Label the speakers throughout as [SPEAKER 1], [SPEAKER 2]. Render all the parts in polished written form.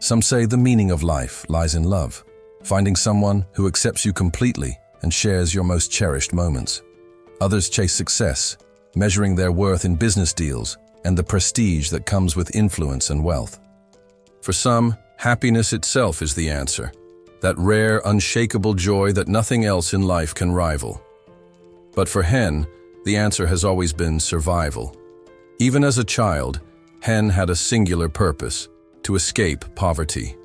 [SPEAKER 1] Some say the meaning of life lies in love, finding someone who accepts you completely and shares your most cherished moments. Others chase success, measuring their worth in business deals and the prestige that comes with influence and wealth. For some, happiness itself is the answer, that rare, unshakable joy that nothing else in life can rival. But for Hen, the answer has always been survival. Even as a child, Hen had a singular purpose: to escape poverty.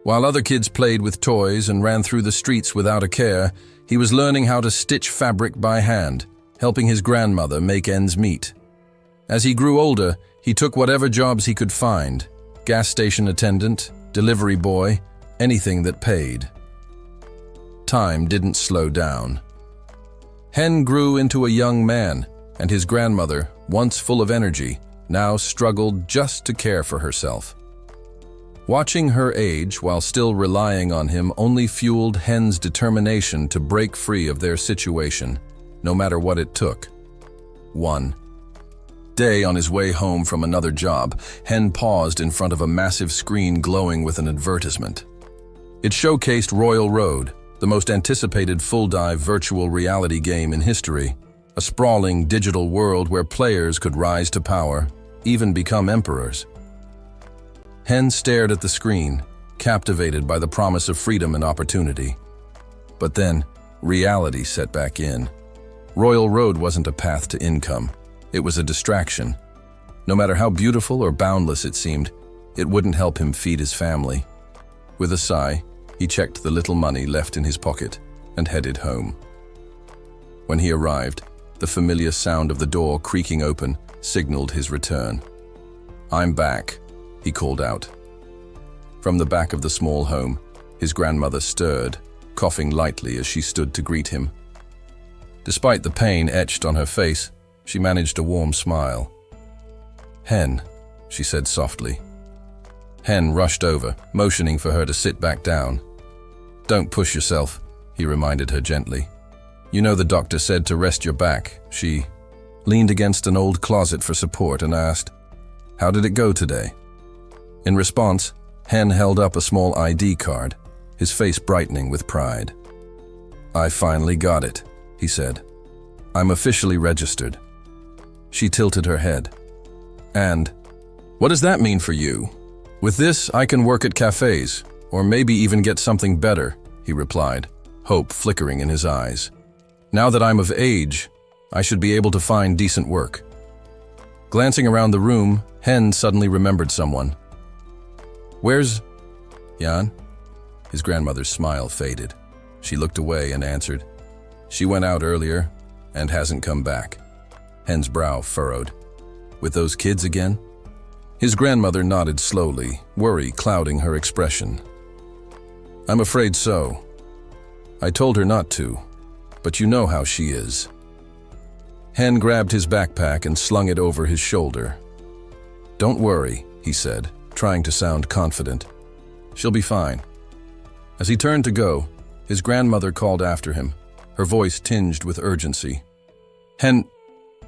[SPEAKER 1] While other kids played with toys and ran through the streets without a care, he was learning how to stitch fabric by hand, helping his grandmother make ends meet. As he grew older, he took whatever jobs he could find: gas station attendant, delivery boy, anything that paid. Time didn't slow down. Hen grew into a young man, and his grandmother, once full of energy, now struggled just to care for herself. Watching her age while still relying on him only fueled Hen's determination to break free of their situation, no matter what it took. One day, on his way home from another job, Hen paused in front of a massive screen glowing with an advertisement. It showcased Royal Road, the most anticipated full-dive virtual reality game in history, a sprawling digital world where players could rise to power, even become emperors. Hen stared at the screen, captivated by the promise of freedom and opportunity. But then, reality set back in. Royal Road wasn't a path to income. It was a distraction. No matter how beautiful or boundless it seemed, it wouldn't help him feed his family. With a sigh, he checked the little money left in his pocket and headed home. When he arrived, the familiar sound of the door creaking open signaled his return. "I'm back," he called out. From the back of the small home, his grandmother stirred, coughing lightly as she stood to greet him. Despite the pain etched on her face, she managed a warm smile. "Hen," she said softly. Hen rushed over, motioning for her to sit back down. "Don't push yourself," he reminded her gently. "You know the doctor said to rest your back." She leaned against an old closet for support and asked, "How did it go today?" In response, Hen held up a small ID card, his face brightening with pride. "I finally got it," he said. "I'm officially registered." She tilted her head. "And what does that mean for you?" "With this, I can work at cafes, or maybe even get something better," he replied, hope flickering in his eyes. "Now that I'm of age, I should be able to find decent work." Glancing around the room, Hen suddenly remembered someone. "Where's Jan?" His grandmother's smile faded. She looked away and answered, "She went out earlier and hasn't come back." Hen's brow furrowed. "With those kids again?" His grandmother nodded slowly, worry clouding her expression. "I'm afraid so. I told her not to, but you know how she is." Hen grabbed his backpack and slung it over his shoulder. "Don't worry," he said, trying to sound confident. "She'll be fine." As he turned to go, his grandmother called after him, her voice tinged with urgency. "Hen,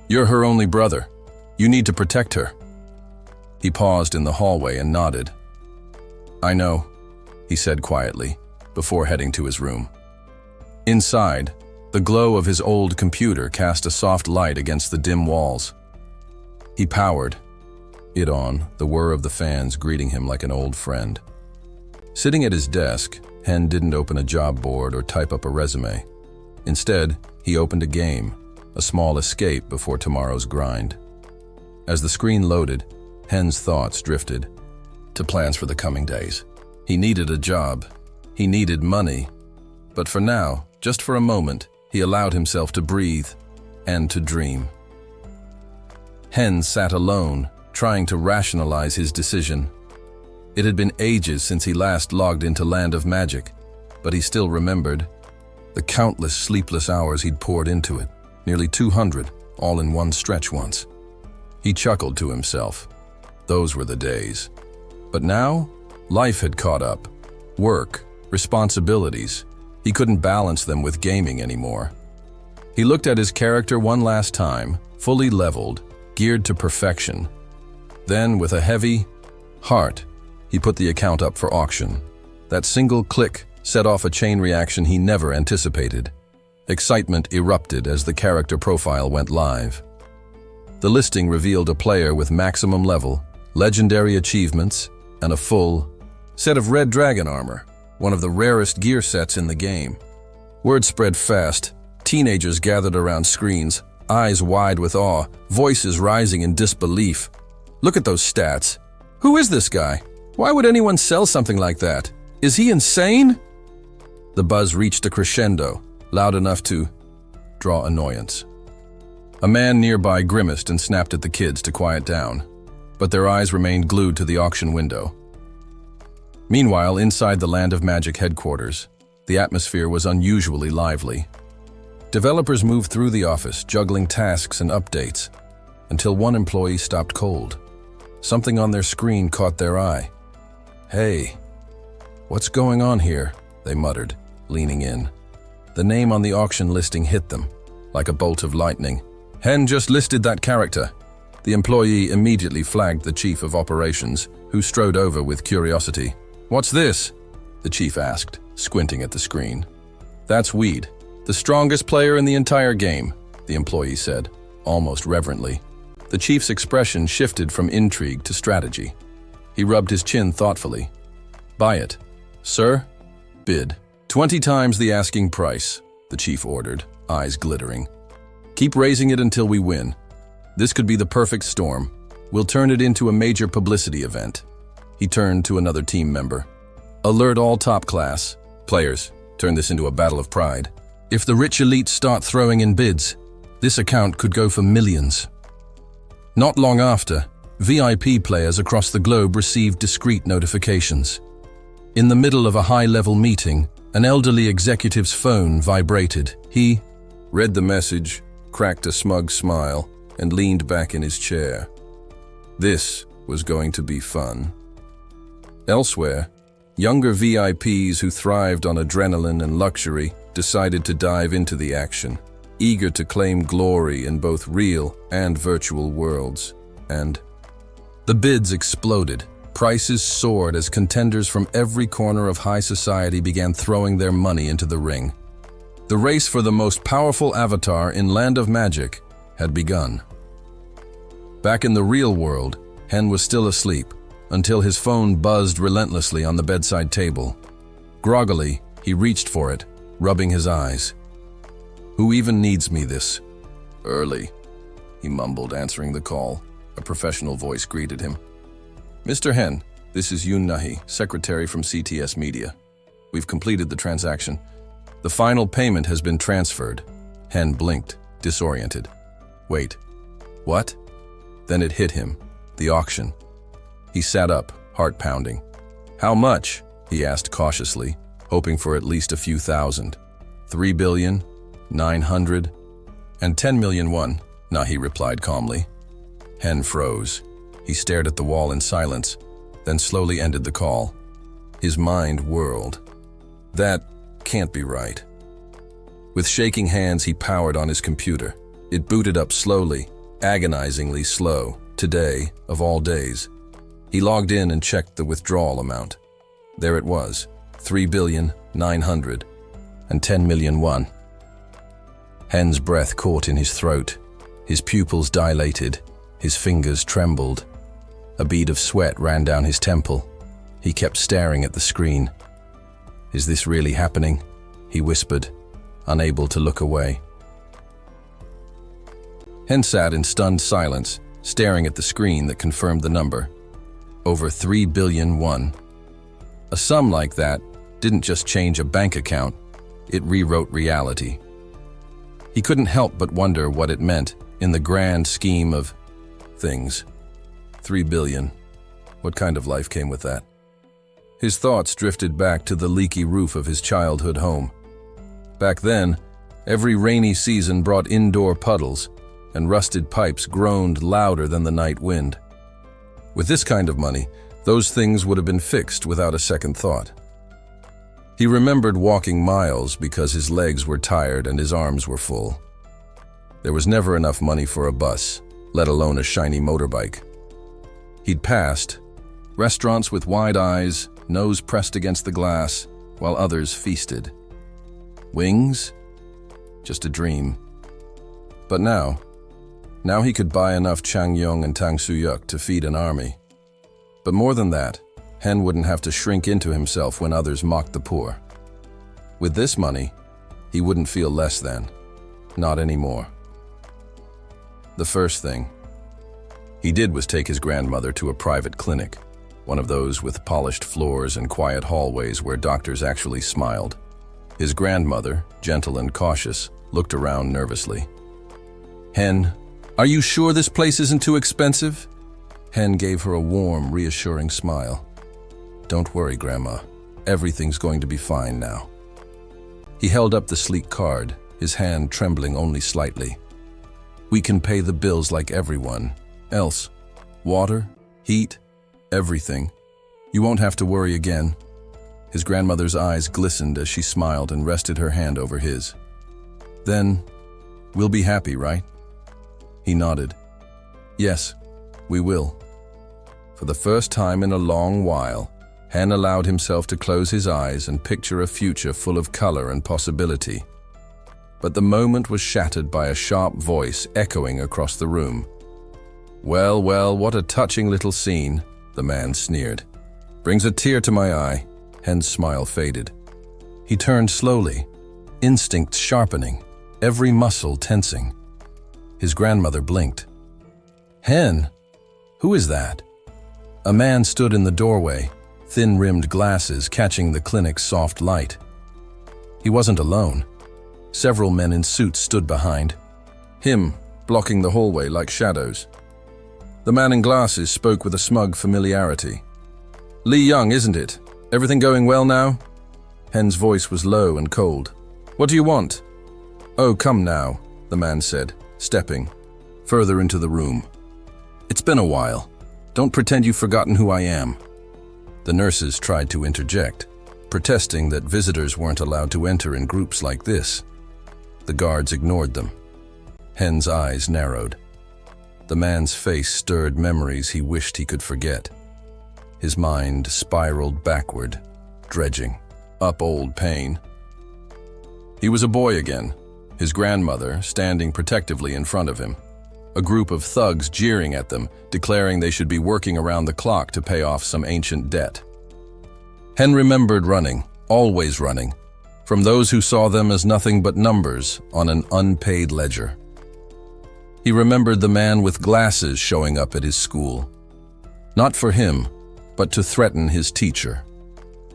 [SPEAKER 1] you're her only brother. You need to protect her." He paused in the hallway and nodded. "I know," he said quietly, before heading to his room. Inside, the glow of his old computer cast a soft light against the dim walls. He powered it on, the whir of the fans greeting him like an old friend. Sitting at his desk, Hen didn't open a job board or type up a resume. Instead, he opened a game, a small escape before tomorrow's grind. As the screen loaded, Hen's thoughts drifted to plans for the coming days. He needed a job. He needed money. But for now, just for a moment, he allowed himself to breathe and to dream. Hen sat alone, trying to rationalize his decision. It had been ages since he last logged into Land of Magic, but he still remembered the countless sleepless hours he'd poured into it, nearly 200, all in one stretch once. He chuckled to himself. Those were the days. But now, life had caught up. Work, responsibilities. He couldn't balance them with gaming anymore. He looked at his character one last time, fully leveled, geared to perfection. Then, with a heavy heart, He put the account up for auction. That single click set off a chain reaction he never anticipated. Excitement erupted as the character profile went live. The listing revealed a player with maximum level, legendary achievements, and a full set of red dragon armor, one of the rarest gear sets in the game. Word spread fast. Teenagers gathered around screens, eyes wide with awe, voices rising in disbelief. Look at those stats. Who is this guy? Why would anyone sell something like that? Is he insane? The buzz reached a crescendo, loud enough to draw annoyance. A man nearby grimaced and snapped at the kids to quiet down, but their eyes remained glued to the auction window. Meanwhile, inside the Land of Magic headquarters, the atmosphere was unusually lively. Developers moved through the office, juggling tasks and updates, until one employee stopped cold. Something on their screen caught their eye. "Hey, what's going on here?" they muttered, leaning in. The name on the auction listing hit them, like a bolt of lightning. "Hen just listed that character." The employee immediately flagged the chief of operations, who strode over with curiosity. "What's this?" the chief asked, squinting at the screen. "That's Weed, the strongest player in the entire game," the employee said, almost reverently. The chief's expression shifted from intrigue to strategy. He rubbed his chin thoughtfully. "Buy it, sir." "Bid 20 times the asking price," the chief ordered, eyes glittering. "Keep raising it until we win. This could be the perfect storm. We'll turn it into a major publicity event." He turned to another team member. "Alert all top class players. Turn this into a battle of pride. If the rich elites start throwing in bids, this account could go for millions." Not long after, VIP players across the globe received discreet notifications. In the middle of a high-level meeting, an elderly executive's phone vibrated. He read the message, cracked a smug smile, and leaned back in his chair. This was going to be fun. Elsewhere, younger VIPs who thrived on adrenaline and luxury decided to dive into the action, eager to claim glory in both real and virtual worlds. And the bids exploded. Prices soared as contenders from every corner of high society began throwing their money into the ring. The race for the most powerful avatar in Land of Magic had begun. Back in the real world, Hen was still asleep, until his phone buzzed relentlessly on the bedside table. Groggily, he reached for it, rubbing his eyes. "Who even needs me this early?" he mumbled, answering the call. A professional voice greeted him. "Mr. Hen, this is Yoon Nahi, secretary from CTS Media. We've completed the transaction. The final payment has been transferred." Hen blinked, disoriented. "Wait, what?" Then it hit him, the auction. He sat up, heart pounding. "How much?" he asked cautiously, hoping for at least a few thousand. 3,910 million. Nahi replied calmly. Hen froze. He stared at the wall in silence, then slowly ended the call. His mind whirled. That can't be right. With shaking hands, he powered on his computer. It booted up slowly, agonizingly slow, today, of all days. He logged in and checked the withdrawal amount. There it was, 3,910 million won. Hen's breath caught in his throat. His pupils dilated. His fingers trembled. A bead of sweat ran down his temple. He kept staring at the screen. "Is this really happening?" he whispered, unable to look away. Hen sat in stunned silence, staring at the screen that confirmed the number. Over 3 billion won. A sum like that didn't just change a bank account, it rewrote reality. He couldn't help but wonder what it meant in the grand scheme of things. 3 billion. What kind of life came with that? His thoughts drifted back to the leaky roof of his childhood home. Back then, every rainy season brought indoor puddles, and rusted pipes groaned louder than the night wind. With this kind of money, those things would have been fixed without a second thought. He remembered walking miles because his legs were tired and his arms were full. There was never enough money for a bus, let alone a shiny motorbike. He'd passed, Restaurants with wide eyes, nose pressed against the glass, while others feasted. Wings? Just a dream. But now he could buy enough changyong and tangsuyuk to feed an army. But more than that, Hen wouldn't have to shrink into himself when others mocked the poor. With this money, he wouldn't feel less than. Not anymore. The first thing he did was take his grandmother to a private clinic, one of those with polished floors and quiet hallways where doctors actually smiled. His grandmother, gentle and cautious, looked around nervously. "Hen, are you sure this place isn't too expensive?" Hen gave her a warm, reassuring smile. "Don't worry, Grandma. Everything's going to be fine now." He held up the sleek card, his hand trembling only slightly. "We can pay the bills like everyone else. Water, heat, everything. You won't have to worry again." His grandmother's eyes glistened as she smiled and rested her hand over his. "Then, we'll be happy, right?" He nodded. "Yes, we will." For the first time in a long while, Hen allowed himself to close his eyes and picture a future full of color and possibility. But the moment was shattered by a sharp voice echoing across the room. "Well, well, what a touching little scene," the man sneered. "Brings a tear to my eye." Hen's smile faded. He turned slowly, instinct sharpening, every muscle tensing. His grandmother blinked. "Hen, who is that?" A man stood in the doorway, thin-rimmed glasses catching the clinic's soft light. He wasn't alone. Several men in suits stood behind him, blocking the hallway like shadows. The man in glasses spoke with a smug familiarity. "Lee Young, isn't it? Everything going well now?" Hen's voice was low and cold. "What do you want?" "Oh, come now," the man said, stepping further into the room. "It's been a while. Don't pretend you've forgotten who I am." The nurses tried to interject, protesting that visitors weren't allowed to enter in groups like this. The guards ignored them. Hen's eyes narrowed. The man's face stirred memories he wished he could forget. His mind spiraled backward, dredging up old pain. He was a boy again, his grandmother standing protectively in front of him. A group of thugs jeering at them, declaring they should be working around the clock to pay off some ancient debt. Hen remembered running, always running, from those who saw them as nothing but numbers on an unpaid ledger. He remembered the man with glasses showing up at his school. Not for him, but to threaten his teacher.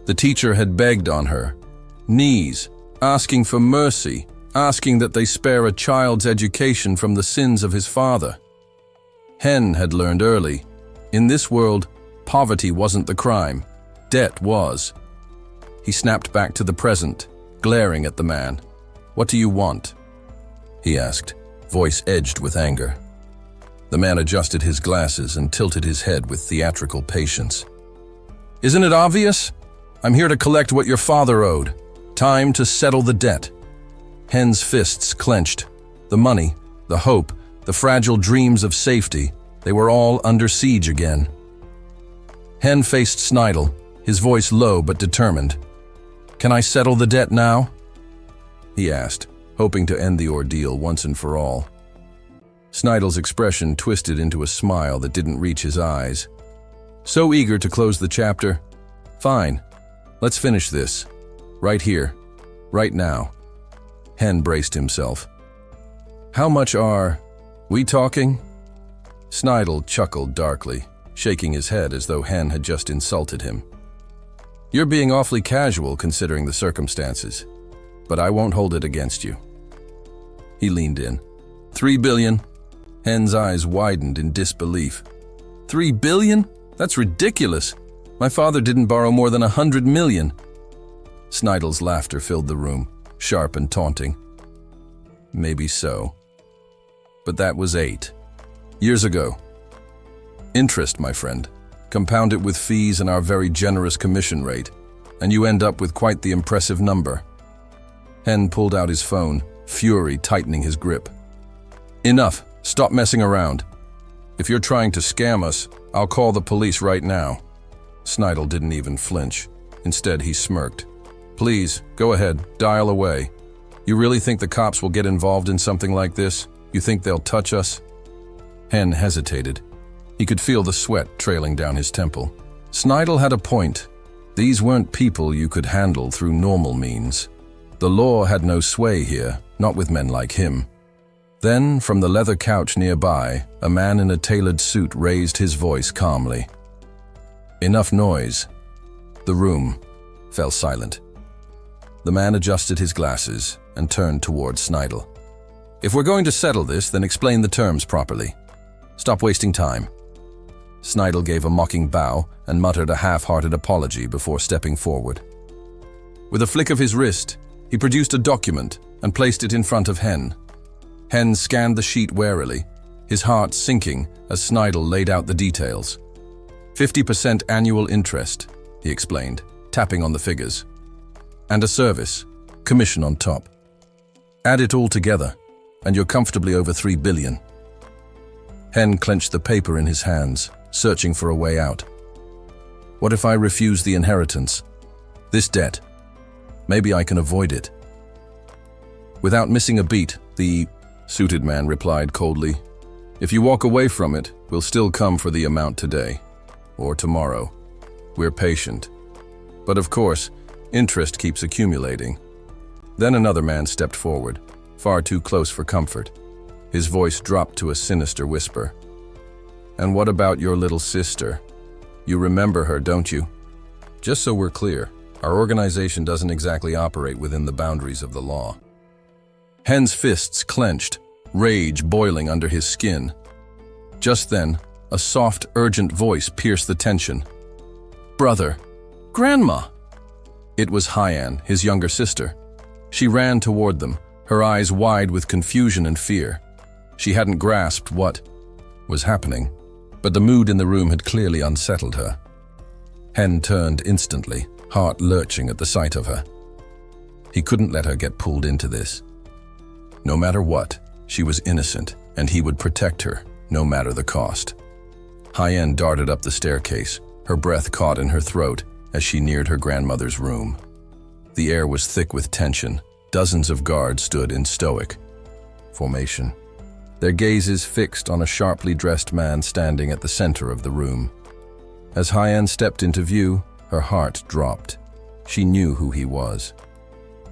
[SPEAKER 1] The teacher had begged on her knees, asking for mercy, asking that they spare a child's education from the sins of his father. Hen had learned early, in this world, poverty wasn't the crime, debt was. He snapped back to the present, glaring at the man. "What do you want?" he asked, voice edged with anger. The man adjusted his glasses and tilted his head with theatrical patience. "Isn't it obvious? I'm here to collect what your father owed. Time to settle the debt." Hen's fists clenched. The money, the hope, the fragile dreams of safety, they were all under siege again. Hen faced Snidel, his voice low but determined. "Can I settle the debt now?" he asked, hoping to end the ordeal once and for all. Snidel's expression twisted into a smile that didn't reach his eyes. So eager to close the chapter. "Fine, let's finish this. Right here, right now." Hen braced himself. "How much are we talking?" Snidel chuckled darkly, shaking his head as though Hen had just insulted him. "You're being awfully casual considering the circumstances, but I won't hold it against you." He leaned in. "3 billion. Hen's eyes widened in disbelief. 3 billion? That's ridiculous. My father didn't borrow more than 100 million. Snidel's laughter filled the room, sharp and taunting. Maybe so. But that was 8 years ago. Interest, my friend. Compound it with fees and our very generous commission rate, and you end up with quite the impressive number. Hen pulled out his phone, fury tightening his grip. "Enough. Stop messing around. If you're trying to scam us, I'll call the police right now." Snidel didn't even flinch. Instead, he smirked. Please, go ahead, dial away. You really think the cops will get involved in something like this? You think they'll touch us? Hen hesitated. He could feel the sweat trailing down his temple. Snidel had a point. These weren't people you could handle through normal means. The law had no sway here, not with men like him. Then, from the leather couch nearby, a man in a tailored suit raised his voice calmly. Enough noise. The room fell silent. The man adjusted his glasses and turned towards Snidel. If we're going to settle this, then explain the terms properly. Stop wasting time. Snidel gave a mocking bow and muttered a half-hearted apology before stepping forward. With a flick of his wrist, he produced a document and placed it in front of Hen. Hen scanned the sheet warily, his heart sinking as Snidel laid out the details. 50% annual interest, he explained, tapping on the figures. And a service, commission on top. Add it all together, and you're comfortably over 3 billion. Hen clenched the paper in his hands, searching for a way out. What if I refuse the inheritance? This debt? Maybe I can avoid it. Without missing a beat, the suited man replied coldly, If you walk away from it, we'll still come for the amount today, or tomorrow. We're patient. But of course, interest keeps accumulating. Then another man stepped forward, far too close for comfort. His voice dropped to a sinister whisper. And what about your little sister? You remember her, don't you? Just so we're clear, our organization doesn't exactly operate within the boundaries of the law. Hen's fists clenched, rage boiling under his skin. Just then, a soft, urgent voice pierced the tension. Brother! Grandma! It was Hyan, his younger sister. She ran toward them, her eyes wide with confusion and fear. She hadn't grasped what was happening, but the mood in the room had clearly unsettled her. Hen turned instantly, heart lurching at the sight of her. He couldn't let her get pulled into this. No matter what, she was innocent, and he would protect her, no matter the cost. Hyan darted up the staircase, her breath caught in her throat as she neared her grandmother's room. The air was thick with tension. Dozens of guards stood in stoic formation, their gazes fixed on a sharply dressed man standing at the center of the room. As Hyan stepped into view, her heart dropped. She knew who he was.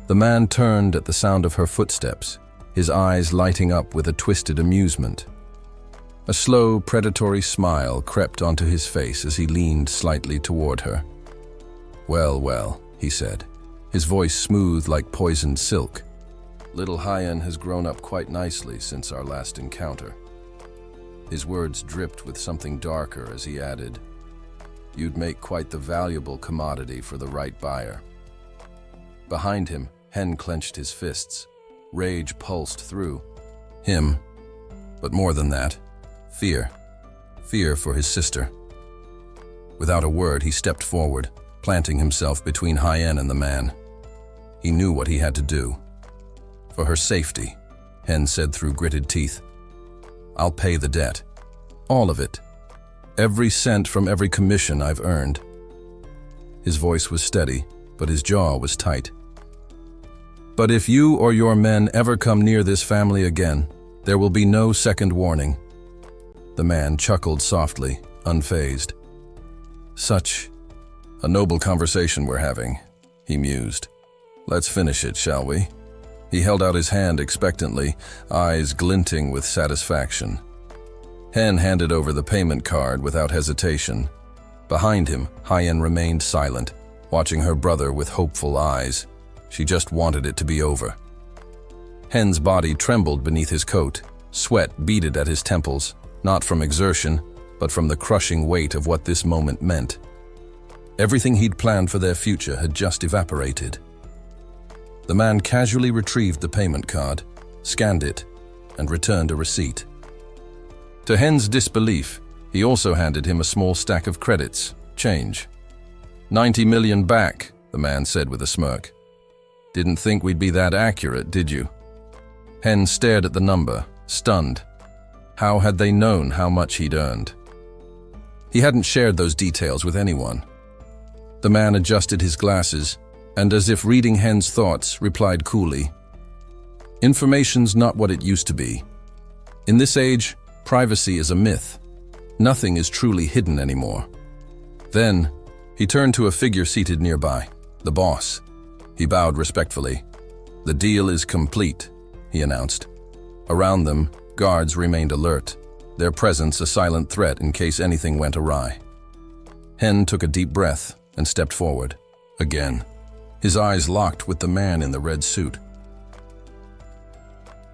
[SPEAKER 1] The man turned at the sound of her footsteps, his eyes lighting up with a twisted amusement. A slow, predatory smile crept onto his face as he leaned slightly toward her. Well, well, he said, his voice smooth like poisoned silk. Little Hyan has grown up quite nicely since our last encounter. His words dripped with something darker as he added, You'd make quite the valuable commodity for the right buyer. Behind him, Hen clenched his fists. Rage pulsed through him, but more than that, fear. Fear for his sister. Without a word, he stepped forward, planting himself between Hyan and the man. He knew what he had to do. For her safety, Hen said through gritted teeth, I'll pay the debt. All of it. Every cent from every commission I've earned. His voice was steady, but his jaw was tight. But if you or your men ever come near this family again, there will be no second warning. The man chuckled softly, unfazed. Such a noble conversation we're having, he mused. Let's finish it, shall we? He held out his hand expectantly, eyes glinting with satisfaction. Hen handed over the payment card without hesitation. Behind him, Hyan remained silent, watching her brother with hopeful eyes. She just wanted it to be over. Hen's body trembled beneath his coat. Sweat beaded at his temples, not from exertion, but from the crushing weight of what this moment meant. Everything he'd planned for their future had just evaporated. The man casually retrieved the payment card, scanned it, and returned a receipt. To Hen's disbelief, he also handed him a small stack of credits, change. 90 million back, the man said with a smirk. Didn't think we'd be that accurate, did you? Hen stared at the number, stunned. How had they known how much he'd earned? He hadn't shared those details with anyone. The man adjusted his glasses, and as if reading Hen's thoughts, replied coolly, "Information's not what it used to be. In this age, privacy is a myth. Nothing is truly hidden anymore." Then, he turned to a figure seated nearby, the boss. He bowed respectfully. "The deal is complete," he announced. Around them, guards remained alert, their presence a silent threat in case anything went awry. Hen took a deep breath and stepped forward. Again, his eyes locked with the man in the red suit.